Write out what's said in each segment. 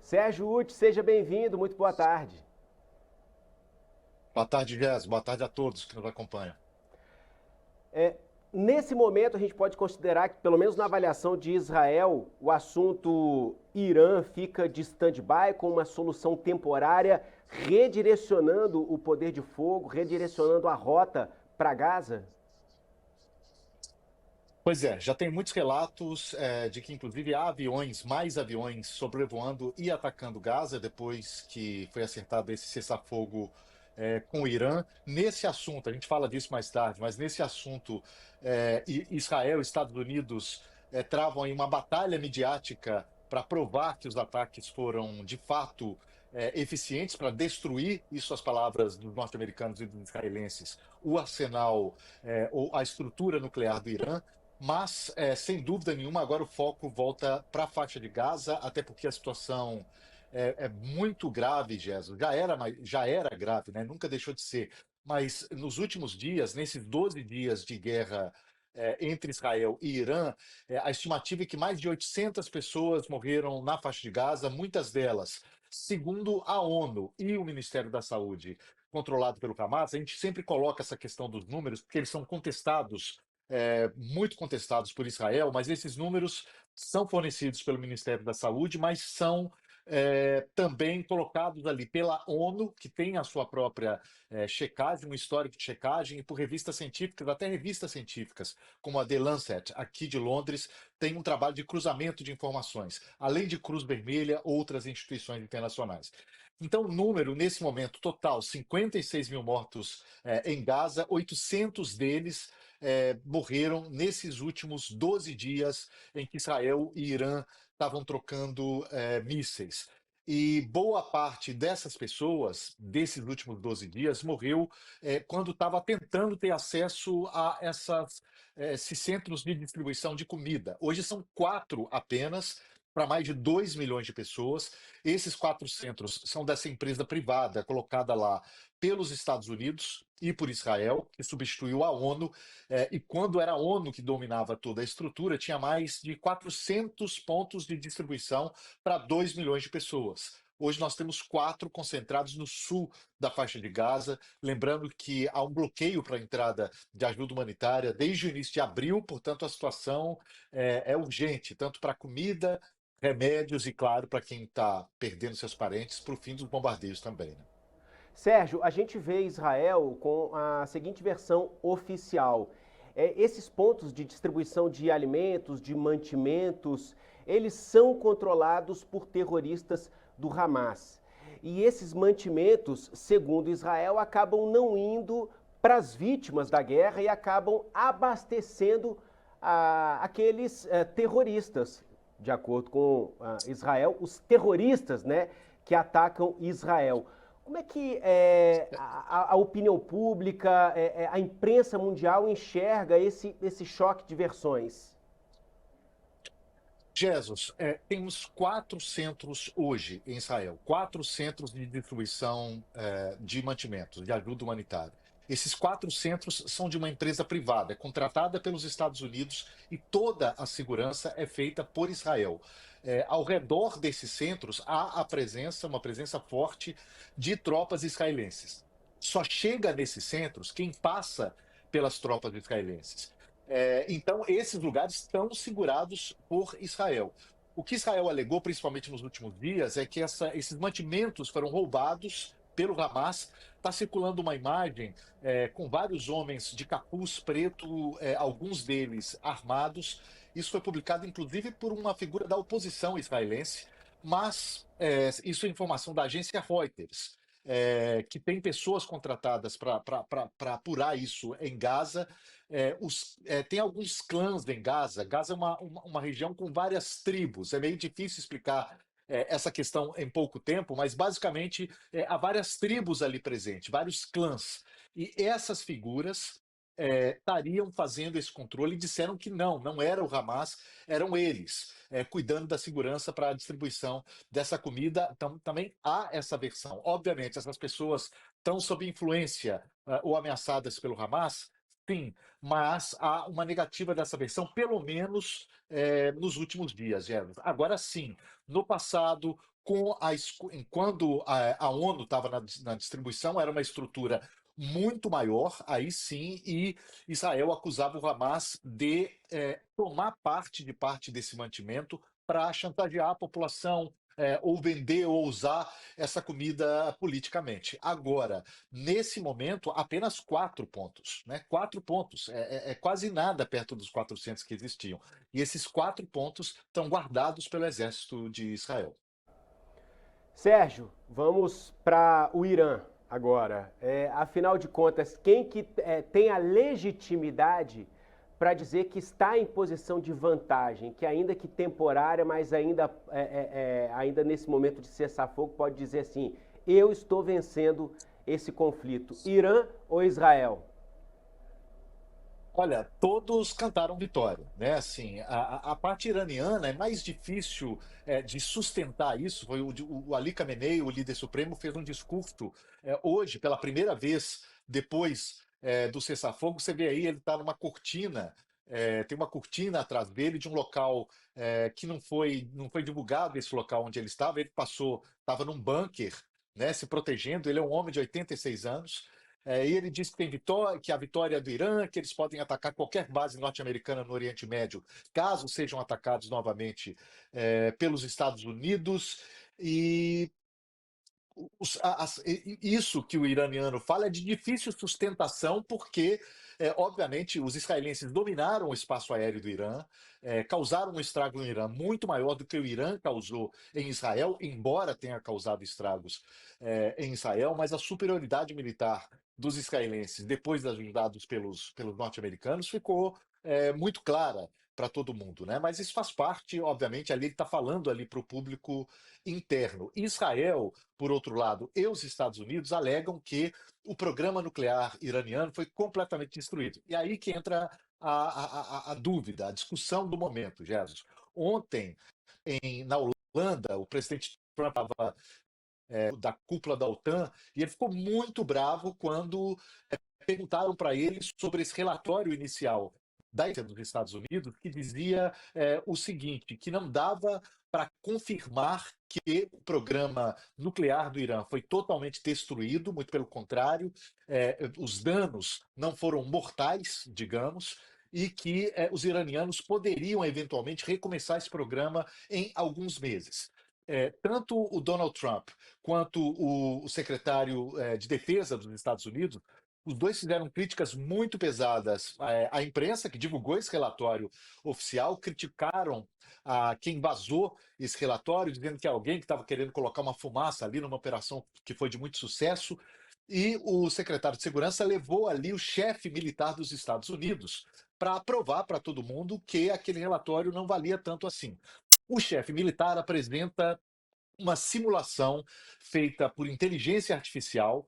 Sérgio Uti, seja bem-vindo, muito boa tarde. Boa tarde, Jéssica. Boa tarde a todos que nos acompanham. Nesse momento, a gente pode considerar que, pelo menos na avaliação de Israel, o assunto Irã fica de stand-by com uma solução temporária, redirecionando o poder de fogo, redirecionando a rota para Gaza? Pois é, já tem muitos relatos de que, inclusive, há aviões, mais aviões sobrevoando e atacando Gaza depois que foi acertado esse cessar-fogo com o Irã. Nesse assunto, a gente fala disso mais tarde, mas nesse assunto, Israel e Estados Unidos travam aí uma batalha midiática para provar que os ataques foram, de fato, eficientes para destruir, isso as palavras dos norte-americanos e dos israelenses, o arsenal ou a estrutura nuclear do Irã. Mas, sem dúvida nenhuma, agora o foco volta para a faixa de Gaza, até porque a situação é muito grave, Jesus. Já era grave, né? Nunca deixou de ser. Mas nos últimos dias, nesses 12 dias de guerra entre Israel e Irã, a estimativa é que mais de 800 pessoas morreram na faixa de Gaza, muitas delas, segundo a ONU e o Ministério da Saúde, controlado pelo Hamas. A gente sempre coloca essa questão dos números, porque eles são contestados muito contestados por Israel, mas esses números são fornecidos pelo Ministério da Saúde, mas são também colocados ali pela ONU, que tem a sua própria checagem, um histórico de checagem, e por revistas científicas, até revistas científicas, como a The Lancet, aqui de Londres, tem um trabalho de cruzamento de informações, além de Cruz Vermelha, outras instituições internacionais. Então, o número, nesse momento, total, 56 mil mortos em Gaza, 800 deles morreram nesses últimos 12 dias em que Israel e Irã estavam trocando mísseis. E boa parte dessas pessoas, desses últimos 12 dias, morreu quando estava tentando ter acesso a esses centros de distribuição de comida. Hoje são quatro apenas, para mais de 2 milhões de pessoas. Esses quatro centros são dessa empresa privada colocada lá pelos Estados Unidos e por Israel, que substituiu a ONU, e quando era a ONU que dominava toda a estrutura, tinha mais de 400 pontos de distribuição para 2 milhões de pessoas. Hoje nós temos quatro concentrados no sul da faixa de Gaza. Lembrando que há um bloqueio para a entrada de ajuda humanitária desde o início de abril, portanto, a situação é urgente, tanto para comida, remédios e, claro, para quem está perdendo seus parentes, para o fim dos bombardeios também. Né? Sérgio, a gente vê Israel com a seguinte versão oficial. Esses pontos de distribuição de alimentos, de mantimentos, eles são controlados por terroristas do Hamas. E esses mantimentos, segundo Israel, acabam não indo para as vítimas da guerra e acabam abastecendo aqueles terroristas. De acordo com Israel, os terroristas, né, que atacam Israel. Como é que a opinião pública, a imprensa mundial enxerga esse choque de versões? Jesus, temos quatro centros hoje em Israel, quatro centros de distribuição de mantimentos, de ajuda humanitária. Esses quatro centros são de uma empresa privada, contratada pelos Estados Unidos, e toda a segurança é feita por Israel. Ao redor desses centros há uma presença forte de tropas israelenses. Só chega nesses centros quem passa pelas tropas israelenses. Então, esses lugares estão segurados por Israel. O que Israel alegou, principalmente nos últimos dias, é que esses mantimentos foram roubados pelo Hamas. Está circulando uma imagem com vários homens de capuz preto, alguns deles armados. Isso foi publicado, inclusive, por uma figura da oposição israelense, mas isso é informação da agência Reuters, que tem pessoas contratadas para apurar isso em Gaza. Tem alguns clãs em Gaza. Gaza é uma região com várias tribos. É meio difícil explicar essa questão em pouco tempo, mas basicamente há várias tribos ali presentes, vários clãs. E essas figuras estariam fazendo esse controle e disseram que não era o Hamas, eram eles, cuidando da segurança para a distribuição dessa comida. Então, também há essa versão. Obviamente, essas pessoas estão sob influência ou ameaçadas pelo Hamas. Sim, mas há uma negativa dessa versão, pelo menos nos últimos dias, Jefferson. Agora sim, no passado, quando a ONU estava na distribuição, era uma estrutura muito maior, aí sim, e Israel acusava o Hamas de tomar parte desse mantimento para chantagear a população, ou vender ou usar essa comida politicamente. Agora, nesse momento, apenas 4 pontos, né? 4 pontos, é quase nada perto dos 400 que existiam. E esses 4 pontos estão guardados pelo exército de Israel. Sérgio, vamos para o Irã agora. Afinal de contas, quem que tem a legitimidade para dizer que está em posição de vantagem, que ainda que temporária, mas ainda nesse momento de cessar-fogo, pode dizer assim: eu estou vencendo esse conflito, Irã ou Israel? Olha, todos cantaram vitória, né? Assim, a parte iraniana é mais difícil de sustentar isso. Foi o Ali Khamenei, o líder supremo, fez um discurso hoje, pela primeira vez depois do cessar-fogo. Você vê aí, ele está numa cortina, tem uma cortina atrás dele de um local que não foi divulgado esse local onde ele estava. Ele estava num bunker, né? Se protegendo. Ele é um homem de 86 anos. E ele disse que que a vitória é do Irã, que eles podem atacar qualquer base norte-americana no Oriente Médio, caso sejam atacados novamente pelos Estados Unidos. E isso que o iraniano fala é de difícil sustentação, porque, obviamente, os israelenses dominaram o espaço aéreo do Irã, causaram um estrago no Irã muito maior do que o Irã causou em Israel, embora tenha causado estragos em Israel, mas a superioridade militar dos israelenses, depois das ajudados pelos norte-americanos, ficou muito clara para todo mundo, né? Mas isso faz parte, obviamente, ali ele está falando ali para o público interno. Israel, por outro lado, e os Estados Unidos alegam que o programa nuclear iraniano foi completamente destruído. E aí que entra a dúvida, a discussão do momento, Jesus. Ontem, na Holanda, o presidente Trump estava da cúpula da OTAN e ele ficou muito bravo quando perguntaram para ele sobre esse relatório inicial dos Estados Unidos, que dizia o seguinte, que não dava para confirmar que o programa nuclear do Irã foi totalmente destruído, muito pelo contrário, os danos não foram mortais, digamos, e que os iranianos poderiam eventualmente recomeçar esse programa em alguns meses. Tanto o Donald Trump quanto o secretário de Defesa dos Estados Unidos, os dois fizeram críticas muito pesadas à imprensa, que divulgou esse relatório oficial, criticaram quem vazou esse relatório, dizendo que alguém que estava querendo colocar uma fumaça ali numa operação que foi de muito sucesso. E o secretário de Segurança levou ali o chefe militar dos Estados Unidos para provar para todo mundo que aquele relatório não valia tanto assim. O chefe militar apresenta uma simulação feita por inteligência artificial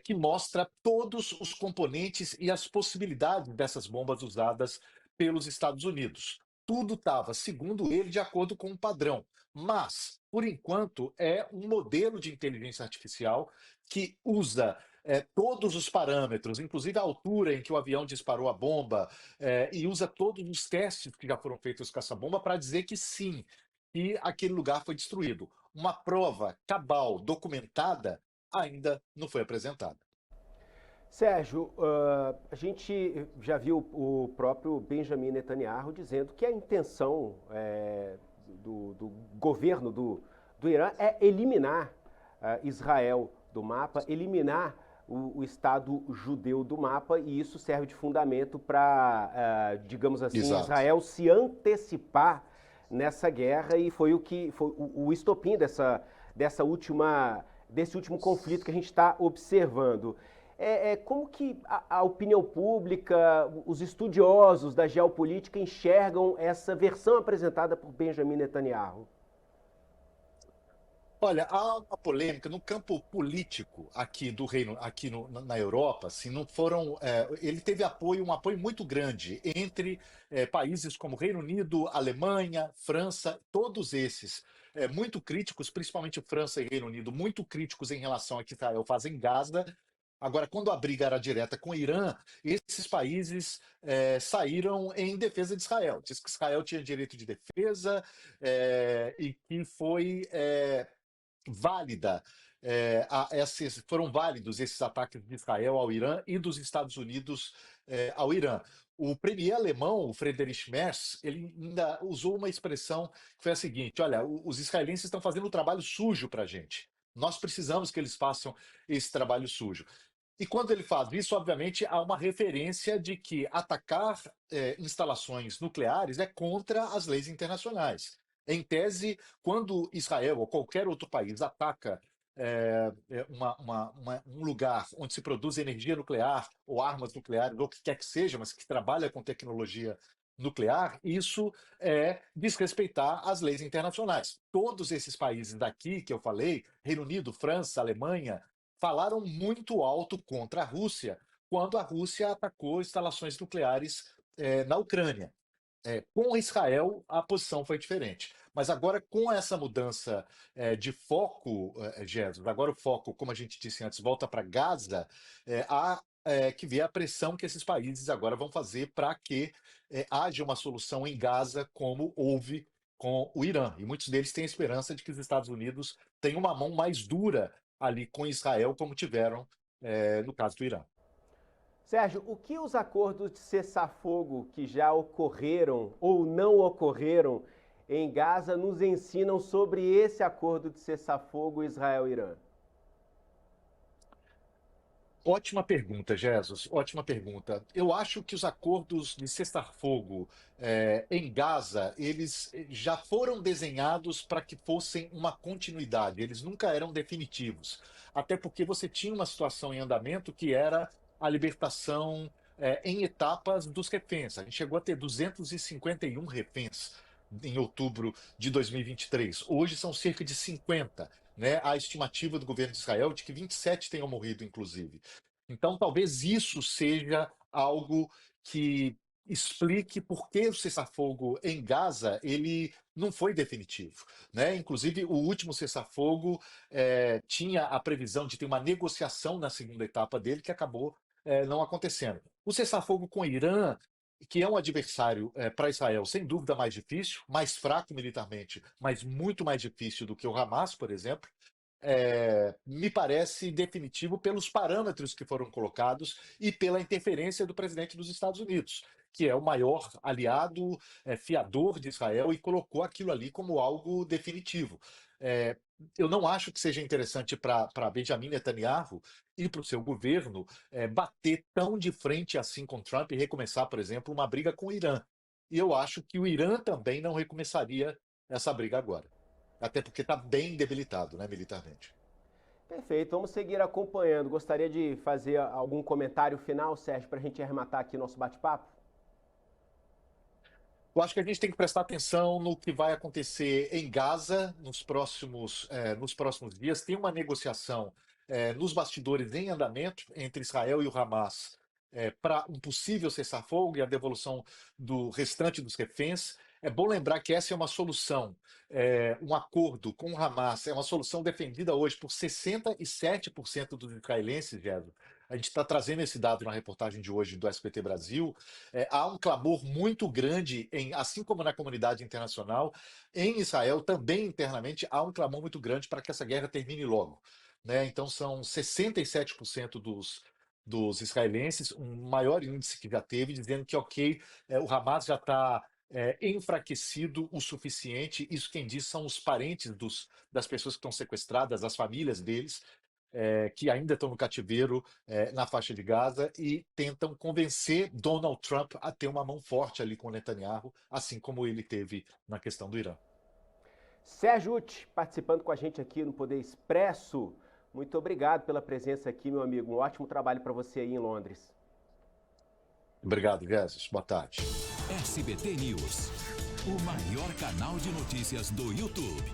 que mostra todos os componentes e as possibilidades dessas bombas usadas pelos Estados Unidos. Tudo estava, segundo ele, de acordo com um padrão. Mas, por enquanto, é um modelo de inteligência artificial que usa todos os parâmetros, inclusive a altura em que o avião disparou a bomba, e usa todos os testes que já foram feitos com essa bomba para dizer que sim, que aquele lugar foi destruído. Uma prova cabal, documentada, ainda não foi apresentada. Sérgio, a gente já viu o próprio Benjamin Netanyahu dizendo que a intenção do governo do Irã é eliminar Israel do mapa, eliminar o Estado judeu do mapa, e isso serve de fundamento para, digamos assim, Exato. Israel se antecipar nessa guerra, e foi o que foi o estopim desse último conflito que a gente está observando. Como que a opinião pública, os estudiosos da geopolítica enxergam essa versão apresentada por Benjamin Netanyahu? Olha, há uma polêmica no campo político aqui do Reino, aqui na Europa, assim, não foram, ele teve um apoio muito grande entre países como Reino Unido, Alemanha, França, todos esses muito críticos, principalmente França e Reino Unido, muito críticos em relação ao que Israel faz em Gaza, Agora, quando a briga era direta com o Irã, esses países saíram em defesa de Israel. Diz que Israel tinha direito de defesa e que foi válida. Foram válidos esses ataques de Israel ao Irã e dos Estados Unidos ao Irã. O premier alemão, o Friedrich Merz, ele ainda usou uma expressão que foi a seguinte: olha, os israelenses estão fazendo um trabalho sujo para a gente. Nós precisamos que eles façam esse trabalho sujo. E quando ele faz isso, obviamente, há uma referência de que atacar instalações nucleares é contra as leis internacionais. Em tese, quando Israel ou qualquer outro país ataca um lugar onde se produz energia nuclear ou armas nucleares, ou o que quer que seja, mas que trabalha com tecnologia nuclear, isso é desrespeitar as leis internacionais. Todos esses países daqui que eu falei, Reino Unido, França, Alemanha, falaram muito alto contra a Rússia quando a Rússia atacou instalações nucleares na Ucrânia. Com Israel, a posição foi diferente. Mas agora, com essa mudança de foco, Jesus, agora o foco, como a gente disse antes, volta para Gaza, há que ver a pressão que esses países agora vão fazer para que haja uma solução em Gaza, como houve com o Irã. E muitos deles têm a esperança de que os Estados Unidos tenham uma mão mais dura ali com Israel, como tiveram no caso do Irã. Sérgio, o que os acordos de cessar-fogo que já ocorreram ou não ocorreram em Gaza nos ensinam sobre esse acordo de cessar-fogo Israel-Irã? Ótima pergunta, Jesus. Ótima pergunta. Eu acho que os acordos de cessar-fogo em Gaza, eles já foram desenhados para que fossem uma continuidade. Eles nunca eram definitivos. Até porque você tinha uma situação em andamento que era a libertação em etapas dos reféns. A gente chegou a ter 251 reféns em outubro de 2023. Hoje são cerca de 50. Né, a estimativa do governo de Israel de que 27 tenham morrido, inclusive. Então, talvez isso seja algo que explique por que o cessar-fogo em Gaza ele não foi definitivo. Né? Inclusive, o último cessar-fogo tinha a previsão de ter uma negociação na segunda etapa dele, que acabou não acontecendo. O cessar-fogo com o Irã, que é um adversário para Israel, sem dúvida mais difícil, mais fraco militarmente, mas muito mais difícil do que o Hamas, por exemplo, me parece definitivo pelos parâmetros que foram colocados e pela interferência do presidente dos Estados Unidos, que é o maior aliado, fiador de Israel, e colocou aquilo ali como algo definitivo. Eu não acho que seja interessante para Benjamin Netanyahu e para o seu governo bater tão de frente assim com Trump e recomeçar, por exemplo, uma briga com o Irã. E eu acho que o Irã também não recomeçaria essa briga agora. Até porque está bem debilitado, né, militarmente. Perfeito, vamos seguir acompanhando. Gostaria de fazer algum comentário final, Sérgio, para a gente arrematar aqui nosso bate-papo? Eu acho que a gente tem que prestar atenção no que vai acontecer em Gaza nos próximos dias. Tem uma negociação nos bastidores em andamento entre Israel e o Hamas para um possível cessar-fogo e a devolução do restante dos reféns. É bom lembrar que essa é uma solução, um acordo com o Hamas, é uma solução defendida hoje por 67% dos israelenses, Gerson. A gente está trazendo esse dado na reportagem de hoje do SBT Brasil. Há um clamor muito grande, assim como na comunidade internacional, em Israel, também internamente, há um clamor muito grande para que essa guerra termine logo. Né? Então, são 67% dos israelenses, um maior índice que já teve, dizendo que, ok, o Hamas já está enfraquecido o suficiente. Isso quem diz são os parentes das pessoas que estão sequestradas, as famílias deles, que ainda estão no cativeiro na faixa de Gaza e tentam convencer Donald Trump a ter uma mão forte ali com Netanyahu, assim como ele teve na questão do Irã. Sérgio Uti, participando com a gente aqui no Poder Expresso. Muito obrigado pela presença aqui, meu amigo. Um ótimo trabalho para você aí em Londres. Obrigado, Jesus. Boa tarde. SBT News, o maior canal de notícias do YouTube.